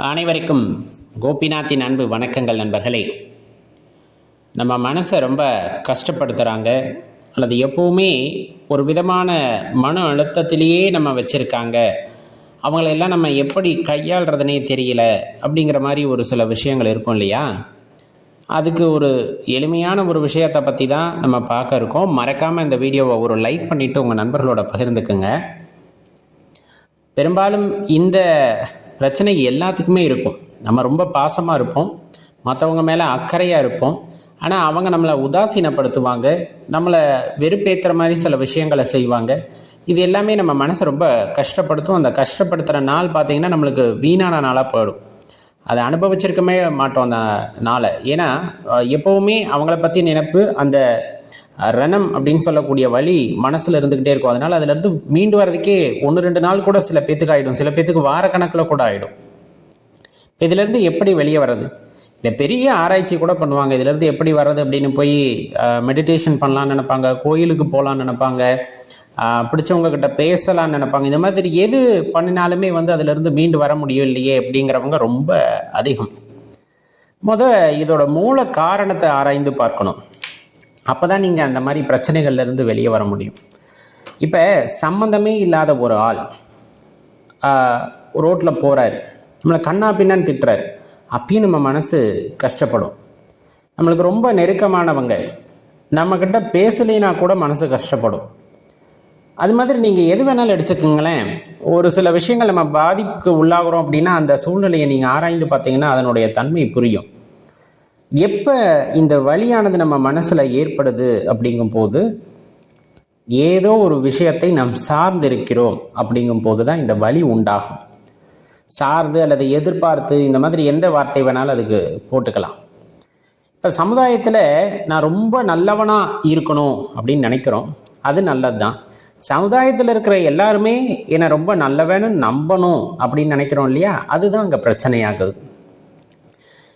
அனைவருக்கும் கோபிநாத்தின் அன்பு வணக்கங்கள் நண்பர்களே. நம்ம மனசை ரொம்ப கஷ்டப்படுத்துகிறாங்க அல்லது எப்போவுமே ஒரு விதமான மன அழுத்தத்திலேயே நம்ம வச்சுருக்காங்க. அவங்களெல்லாம் நம்ம எப்படி கையாளுறதுனே தெரியல அப்படிங்கிற மாதிரி ஒரு சில விஷயங்கள் இருக்கும் இல்லையா? அதுக்கு ஒரு எளிமையான ஒரு விஷயத்தை பற்றி தான் நம்ம பார்க்க இருக்கோம். மறக்காமல் இந்த வீடியோவை ஒரு லைக் பண்ணிவிட்டு உங்கள் நண்பர்களோட பகிர்ந்துக்குங்க. பெரும்பாலும் இந்த பிரச்சனை எல்லாத்துக்குமே இருக்கும். நம்ம ரொம்ப பாசமாக இருப்போம், மற்றவங்க மேலே அக்கறையாக இருப்போம். ஆனால் அவங்க நம்மளை உதாசீனப்படுத்துவாங்க, நம்மளை வெறுப்பேற்றுற மாதிரி சில விஷயங்களை செய்வாங்க. இது எல்லாமே நம்ம மனசை ரொம்ப கஷ்டப்படுத்தும். அந்த கஷ்டப்படுத்துகிற நாள் பார்த்திங்கன்னா நம்மளுக்கு வீணான நாளாக போயிடும். அதை அனுபவிச்சிருக்கவே மாட்டோம் அந்த நாளை. ஏன்னா எப்போவுமே அவங்கள பற்றி நினைப்பு, அந்த ரணம் அப்படின்னு சொல்லக்கூடிய வலி மனசில் இருந்துக்கிட்டே இருக்கும். அதனால் அதிலேருந்து மீண்டு வர்றதுக்கே 1-2 நாள் கூட சில பேத்துக்கு ஆகிடும், சில பேத்துக்கு வாரக்கணக்கில் கூட ஆகிடும். இதிலேருந்து எப்படி வெளியே வர்றது? இந்த பெரிய ஆராய்ச்சி கூட பண்ணுவாங்க. இதிலேருந்து எப்படி வர்றது அப்படின்னு போய் மெடிடேஷன் பண்ணலான்னு நினைப்பாங்க, கோயிலுக்கு போகலான்னு நினைப்பாங்க, பிடிச்சவங்க கிட்ட பேசலான்னு நினைப்பாங்க. இந்த மாதிரி எது பண்ணினாலுமே அதிலேருந்து மீண்டு வர முடியும் இல்லையே அப்படிங்கிறவங்க ரொம்ப அதிகம். இதோட மூல காரணத்தை ஆராய்ந்து பார்க்கணும். அப்போ தான் நீங்கள் அந்த மாதிரி பிரச்சனைகள்லேருந்து வெளியே வர முடியும். இப்போ சம்மந்தமே இல்லாத ஒரு ஆள் ரோட்டில் போகிறாரு, நம்மளை கண்ணா பின்னான்னு திட்டுறாரு, அப்பயும் நம்ம மனசு கஷ்டப்படும். நம்மளுக்கு ரொம்ப நெருக்கமானவங்க நம்மக்கிட்ட பேசலைனா கூட மனசு கஷ்டப்படும். அது மாதிரி நீங்கள் எது வேணாலும் எடுத்துக்கோங்களேன். ஒரு சில விஷயங்கள் நம்ம பாதிப்புக்கு உள்ளாகிறோம் அப்படின்னா அந்த சூழ்நிலையை நீங்கள் ஆராய்ந்து பார்த்தீங்கன்னா அதனுடைய தன்மை புரியும். எப்போ இந்த வலியானது நம்ம மனசில் ஏற்படுது அப்படிங்கும் போது, ஏதோ ஒரு விஷயத்தை நாம் சார்ந்திருக்கிறோம் அப்படிங்கும் போது தான் இந்த வலி உண்டாகும். சார்ந்து அல்லது எதிர்பார்த்து, இந்த மாதிரி எந்த வார்த்தை வேணாலும் அதுக்கு போட்டுக்கலாம். இப்போ சமுதாயத்தில் நான் ரொம்ப நல்லவனாக இருக்கணும் அப்படின்னு நினைக்கிறோம், அது நல்லது தான். சமுதாயத்தில் இருக்கிற எல்லாருமே என்னை ரொம்ப நல்லவன்னு நம்பணும் அப்படின்னு நினைக்கிறோம் இல்லையா? அதுதான் அங்கே பிரச்சனையாகுது.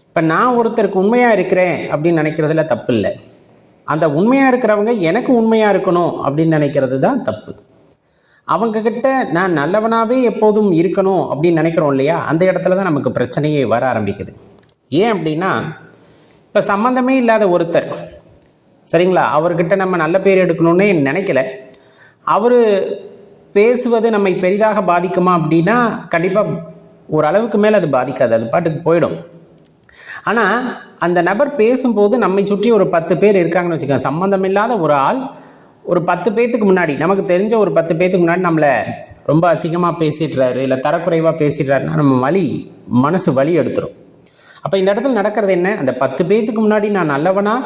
இப்போ நான் ஒருத்தருக்கு உண்மையாக இருக்கிறேன் அப்படின்னு நினைக்கிறதுல தப்பு இல்லை. அந்த உண்மையாக இருக்கிறவங்க எனக்கு உண்மையாக இருக்கணும் அப்படின்னு நினைக்கிறது தான் தப்பு. அவங்கக்கிட்ட நான் நல்லவனாகவே எப்போதும் இருக்கணும் அப்படின்னு நினைக்கிறோம் இல்லையா? அந்த இடத்துல தான் நமக்கு பிரச்சனையே வர ஆரம்பிக்குது. ஏன் அப்படின்னா, இப்போ சம்மந்தமே இல்லாத ஒருத்தர், சரிங்களா, அவர்கிட்ட நம்ம நல்ல பேர் எடுக்கணும்னே நினைக்கல, அவர் பேசுவது நம்மை பெரிதாக பாதிக்குமா அப்படின்னா கண்டிப்பாக ஒரு அளவுக்கு மேலே அது பாதிக்காது, அது பாட்டுக்கு போயிடும். ஆனால் அந்த நபர் பேசும்போது நம்மை சுற்றி ஒரு 10 பேர் இருக்காங்கன்னு வச்சுக்கோங்க. சம்மந்தம் இல்லாத ஒரு ஆள் ஒரு 10 பேத்துக்கு முன்னாடி, நமக்கு தெரிஞ்ச ஒரு 10 பேத்துக்கு முன்னாடி நம்மளை ரொம்ப அசிங்கமாக பேசிடுறாரு, இல்லை தரக்குறைவாக பேசிடுறாருன்னா நம்ம மனசு வலி எடுத்துரும். அப்போ இந்த இடத்துல நடக்கிறது என்ன? அந்த 10 பேத்துக்கு முன்னாடி நான் நல்லவனா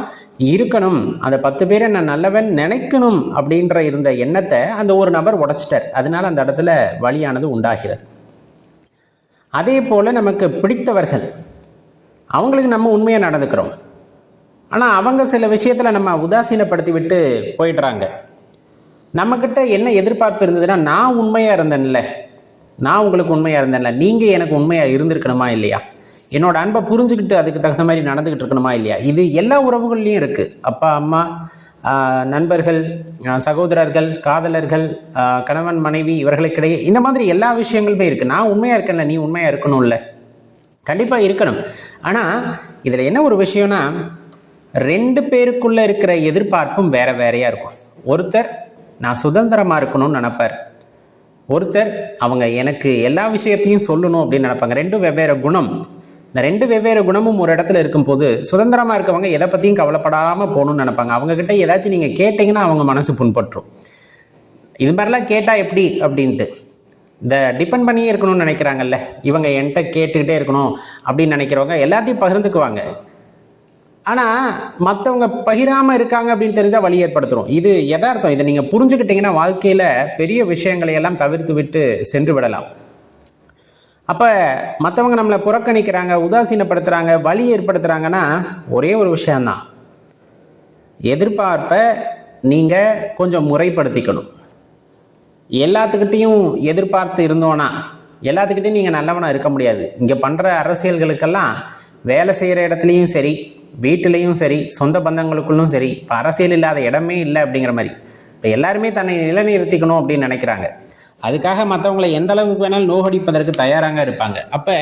இருக்கணும், அந்த 10 பேரை நான் நல்லவன் நினைக்கணும் அப்படின்ற இருந்த எண்ணத்தை அந்த ஒரு நபர் உடைச்சிட்டார். அதனால அந்த இடத்துல வலியானது உண்டாகிறது. அதே போல் நமக்கு பிடித்தவர்கள், அவங்களுக்கு நம்ம உண்மையாக நடந்துக்கிறோம், ஆனால் அவங்க சில விஷயத்தில் நம்ம உதாசீனப்படுத்தி விட்டு போயிடுறாங்க. நம்மக்கிட்ட என்ன எதிர்பார்ப்பு இருந்ததுன்னா, நான் உண்மையாக இருந்தேன்ல, நான் உங்களுக்கு உண்மையாக இருந்தேன்ல, நீங்கள் எனக்கு உண்மையாக இருந்திருக்கணுமா இல்லையா? என்னோட அன்பை புரிஞ்சுக்கிட்டு அதுக்கு தகுந்த மாதிரி நடந்துக்கிட்டு இருக்கணுமா இல்லையா? இது எல்லா உறவுகள்லையும் இருக்குது. அப்பா அம்மா, நண்பர்கள், சகோதரர்கள், காதலர்கள், கணவன் மனைவி, இவர்களுக்கிடையே இந்த மாதிரி எல்லா விஷயங்களுமே இருக்குது. நான் உண்மையாக இருக்கேன்ல, நீ உண்மையாக இருக்கணும்ல, கண்டிப்பாக இருக்கணும். ஆனால் இதில் என்ன ஒரு விஷயம்னா, 2 பேருக்குள்ளே இருக்கிற எதிர்பார்ப்பும் வேற வேறையாக இருக்கும். ஒருத்தர் நான் சுதந்திரமாக இருக்கணும்னு நினைப்பார், ஒருத்தர் அவங்க எனக்கு எல்லா விஷயத்தையும் சொல்லணும் அப்படின்னு நினைப்பாங்க. 2 வெவ்வேறு குணம். இந்த 2 வெவ்வேறு குணமும் ஒரு இடத்துல இருக்கும்போது, சுதந்திரமாக இருக்கவங்க எதை பற்றியும் கவலைப்படாமல் போகணும்னு நினைப்பாங்க. அவங்கக்கிட்ட ஏதாச்சும் நீங்கள் கேட்டிங்கன்னா அவங்க மனசு புண்பற்றும். இது மாதிரிலாம் கேட்டால் எப்படி அப்படின்ட்டு இந்த டிபெண்ட் பண்ணியே இருக்கணும்னு நினைக்கிறாங்கல்ல, இவங்க என்கிட்ட கேட்டுக்கிட்டே இருக்கணும் அப்படின்னு நினைக்கிறவங்க எல்லாத்தையும் பகிர்ந்துக்குவாங்க. ஆனால் மற்றவங்க பகிராமல் இருக்காங்க அப்படின்னு தெரிஞ்சால் வலி ஏற்படுத்துகிறோம். இது யதார்த்தம். இதை நீங்கள் புரிஞ்சுக்கிட்டீங்கன்னா வாழ்க்கையில் பெரிய விஷயங்களை எல்லாம் தவிர்த்து விட்டு சென்று விடலாம். அப்போ மற்றவங்க நம்மளை புறக்கணிக்கிறாங்க, உதாசீனப்படுத்துகிறாங்க, வலி ஏற்படுத்துகிறாங்கன்னா ஒரே ஒரு விஷயந்தான், எதிர்பார்ப்பை நீங்கள் கொஞ்சம் முறைப்படுத்திக்கணும். எல்லாத்துக்கிட்டையும் எதிர்பார்த்து இருந்தோன்னா எல்லாத்துக்கிட்டையும் நீங்கள் நல்லவனாக இருக்க முடியாது. இங்கே பண்ணுற அரசியல்களுக்கெல்லாம் வேலை செய்கிற இடத்துலையும் சரி, வீட்டிலையும் சரி, சொந்த பந்தங்களுக்குள்ளும் சரி, இப்போ அரசியல் இல்லாத இடமே இல்லை அப்படிங்கிற மாதிரி இப்போ எல்லாருமே தன்னை நிலைநிறுத்திக்கணும் அப்படின்னு நினைக்கிறாங்க. அதுக்காக மற்றவங்களை எந்த அளவுக்கு வேணாலும் நோகடிப்பதற்கு தயாராக இருப்பாங்க. அப்போ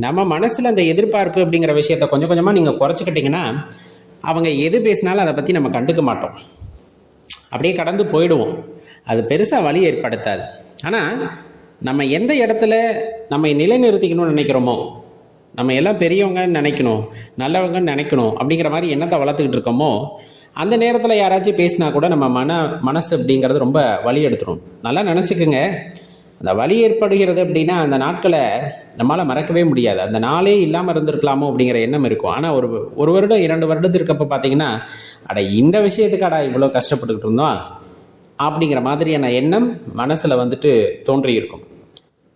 நம்ம மனசில் அந்த எதிர்பார்ப்பு அப்படிங்கிற விஷயத்த கொஞ்சம் கொஞ்சமாக நீங்கள் குறைச்சிக்கிட்டிங்கன்னா அவங்க எது பேசினாலும் அதை பற்றி நம்ம கண்டுக்க மாட்டோம், அப்படியே கடந்து போயிடுவோம். அது பெருசாக வலி ஏற்படுத்தாது. ஆனால் நம்ம எந்த இடத்துல நம்ம நிலைநிறுத்திக்கணும்னு நினைக்கிறோமோ, நம்ம எல்லாம் பெரியவங்கன்னு நினைக்கணும், நல்லவங்கன்னு நினைக்கணும் அப்படிங்கிற மாதிரி எண்ணத்தை வளர்த்துக்கிட்டு இருக்கோமோ, அந்த நேரத்தில் யாராச்சும் பேசினா கூட நம்ம மனசு அப்படிங்கிறது ரொம்ப வலி எடுத்துடும். நல்லா நினச்சிக்கோங்க, அந்த வலி ஏற்படுகிறது அப்படின்னா அந்த நாட்களை நம்மளால் மறக்கவே முடியாது. அந்த நாளே இல்லாமல் இருந்திருக்கலாமோ அப்படிங்கிற எண்ணம் இருக்கும். ஆனால் ஒரு வருடம் 2 வருடத்திற்கு அப்போ பார்த்தீங்கன்னா, அட இந்த விஷயத்துக்காடா இவ்வளோ கஷ்டப்பட்டுக்கிட்டு இருந்தோம் அப்படிங்கிற மாதிரியான எண்ணம் மனசில் வந்துட்டு தோன்றியிருக்கும்.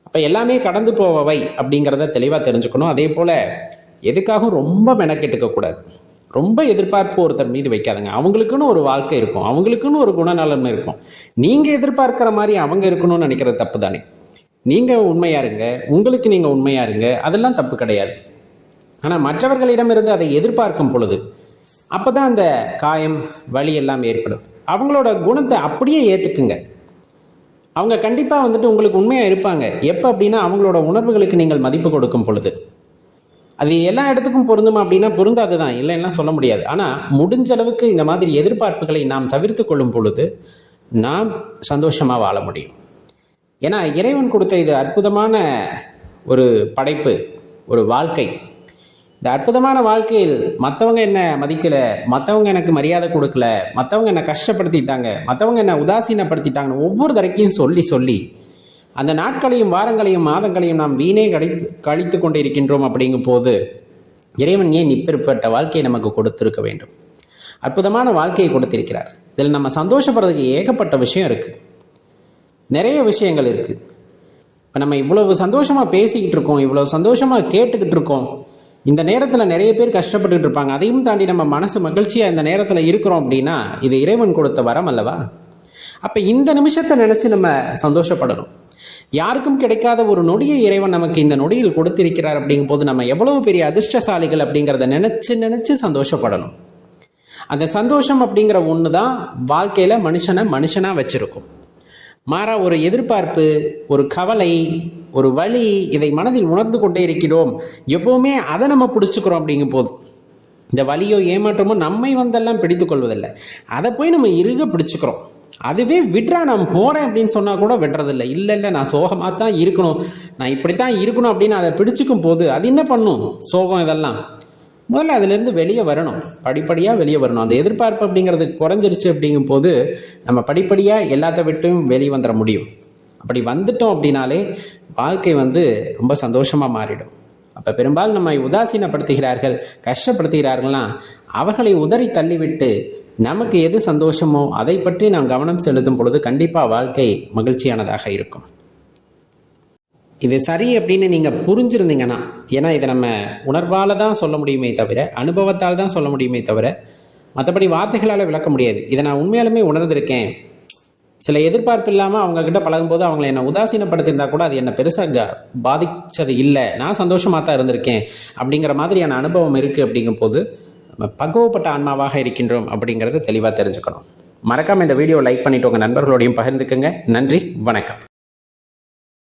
அப்போ எல்லாமே கடந்து போவவை அப்படிங்கிறத தெளிவாக தெரிஞ்சுக்கணும். அதே போல் எதுக்காகவும் ரொம்ப மெனக்கெட்டுக்கக்கூடாது. ரொம்ப எதிர்பார்ப்பு ஒருத்தர் மீது வைக்காதுங்க. அவங்களுக்குன்னு ஒரு வாழ்க்கை இருக்கும், அவங்களுக்குன்னு ஒரு குணநலன் இருக்கும். நீங்கள் எதிர்பார்க்குற மாதிரி அவங்க இருக்கணும்னு நினைக்கிறது தப்பு தானே. நீங்கள் உண்மையாக இருங்க, உங்களுக்கு நீங்கள் உண்மையாக இருங்க, அதெல்லாம் தப்பு கிடையாது. ஆனால் மற்றவர்களிடமிருந்து அதை எதிர்பார்க்கும் பொழுது அப்போ தான் அந்த காயம், வலி எல்லாம் ஏற்படும். அவங்களோட குணத்தை அப்படியே ஏற்றுக்குங்க. அவங்க கண்டிப்பாக வந்துட்டு உங்களுக்கு உண்மையாக இருப்பாங்க. எப்போ அப்படின்னா அவங்களோட உணர்வுகளுக்கு நீங்கள் மதிப்பு கொடுக்கும் பொழுது. அது எல்லா இடத்துக்கும் பொருந்துமா அப்படின்னா பொருந்தாது தான், இல்லைன்னா சொல்ல முடியாது. ஆனால் முடிஞ்ச அளவுக்கு இந்த மாதிரி எதிர்பார்ப்புகளை நாம் தவிர்த்து கொள்ளும் பொழுது நாம் சந்தோஷமாக வாழ முடியும். ஏன்னா இறைவன் கொடுத்த இது அற்புதமான ஒரு படைப்பு, ஒரு வாழ்க்கை. இந்த அற்புதமான வாழ்க்கையில் மற்றவங்க என்ன மதிக்கலை, மற்றவங்க எனக்கு மரியாதை கொடுக்கல, மற்றவங்க என்னை கஷ்டப்படுத்திட்டாங்க, மற்றவங்க என்னை உதாசீனப்படுத்திட்டாங்கன்னு ஒவ்வொரு தடக்கையும் சொல்லி அந்த நாட்களையும் வாரங்களையும் மாதங்களையும் நாம் வீணே கழித்து கொண்டு இருக்கின்றோம். அப்படிங்கும் போது இறைவன் ஏன் இப்பேற்பட்ட வாழ்க்கையை நமக்கு கொடுத்திருக்க வேண்டும்? அற்புதமான வாழ்க்கையை கொடுத்திருக்கிறார். இதில் நம்ம சந்தோஷப்படுறதுக்கு ஏகப்பட்ட விஷயம் இருக்குது, நிறைய விஷயங்கள் இருக்குது. இப்போ நம்ம இவ்வளவு சந்தோஷமாக பேசிக்கிட்டு இருக்கோம், இவ்வளவு சந்தோஷமாக கேட்டுக்கிட்டு இருக்கோம். இந்த நேரத்தில் நிறைய பேர் கஷ்டப்பட்டுக்கிட்டு இருப்பாங்க. அதையும் தாண்டி நம்ம மனசு மகிழ்ச்சியாக இந்த நேரத்தில் இருக்கிறோம் அப்படின்னா இது இறைவன் கொடுத்த வரம் அல்லவா? அப்போ இந்த நிமிஷத்தை நினச்சி நம்ம சந்தோஷப்படணும். யாருக்கும் கிடைக்காத ஒரு நொடியை இறைவன் நமக்கு இந்த நொடியில் கொடுத்திருக்கிறார். அப்படிங்கும் போது நம்ம எவ்வளவு பெரிய அதிர்ஷ்டசாலிகள் அப்படிங்கிறத நினச்சி சந்தோஷப்படணும். அந்த சந்தோஷம் அப்படிங்கிற ஒன்று தான் வாழ்க்கையில் மனுஷனாக வச்சிருக்கும். மாறா ஒரு எதிர்பார்ப்பு, ஒரு கவலை, ஒரு வலி, இதை மனதில் உணர்ந்து கொண்டே இருக்கிறோம். எப்போவுமே அதை நம்ம பிடிச்சிக்கிறோம். அப்படிங்கும் போது இந்த வலியோ ஏமாற்றமோ நம்மை வந்தெல்லாம் பிடித்து கொள்வதில்லை, அதை போய் நம்ம இறுக பிடிச்சிக்கிறோம். அதுவே விட்றா நான் போகிறேன் அப்படின்னு சொன்னால் கூட விடுறதில்லை. இல்லை நான் சோகமாக தான் இருக்கணும், நான் இப்படித்தான் இருக்கணும் அப்படின்னு அதை பிடிச்சிக்கும் போது அது என்ன பண்ணும்? சோகம் இதெல்லாம் முதல்ல அதிலேருந்து வெளியே வரணும், படிப்படியாக வெளியே வரணும். அந்த எதிர்பார்ப்பு அப்படிங்கிறது குறைஞ்சிருச்சு. அப்படிங்கும் போது நம்ம படிப்படியாக எல்லாத்த விட்டும் வெளியே வந்துட முடியும். அப்படி வந்துட்டோம் அப்படின்னாலே வாழ்க்கை ரொம்ப சந்தோஷமாக மாறிடும். அப்போ பெரும்பாலும் நம்மை உதாசீனப்படுத்துகிறார்கள், கஷ்டப்படுத்துகிறார்கள்னா அவர்களை உதறி தள்ளிவிட்டு நமக்கு எது சந்தோஷமோ அதை பற்றி நாம் கவனம் செலுத்தும் பொழுது கண்டிப்பாக வாழ்க்கை மகிழ்ச்சியானதாக இருக்கும். இது சரி அப்படின்னு நீங்கள் புரிஞ்சிருந்தீங்கன்னா, ஏன்னா இதை நம்ம உணர்வால் தான் சொல்ல முடியுமே தவிர, அனுபவத்தால் தான் சொல்ல முடியுமே தவிர, மற்றபடி வார்த்தைகளால் விளக்க முடியாது. இதை நான் உண்மையாலுமே உணர்ந்திருக்கேன். சில எதிர்பார்ப்பு இல்லாமல் அவங்கக்கிட்ட பழகும்போது அவங்கள என்னை உதாசீனப்படுத்தியிருந்தா கூட அது என்னை பெருசாக பாதித்தது இல்லை, நான் சந்தோஷமாக தான் இருந்திருக்கேன் அப்படிங்கிற மாதிரியான அனுபவம் இருக்குது. அப்படிங்கும் போது நம்ம பக்குவப்பட்ட ஆன்மாவாக இருக்கின்றோம் அப்படிங்கிறது தெளிவாக தெரிஞ்சுக்கணும். மறக்காமல் இந்த வீடியோ லைக் பண்ணிவிட்டு உங்கள் நண்பர்களோடையும் பகிர்ந்துக்குங்க. நன்றி, வணக்கம்.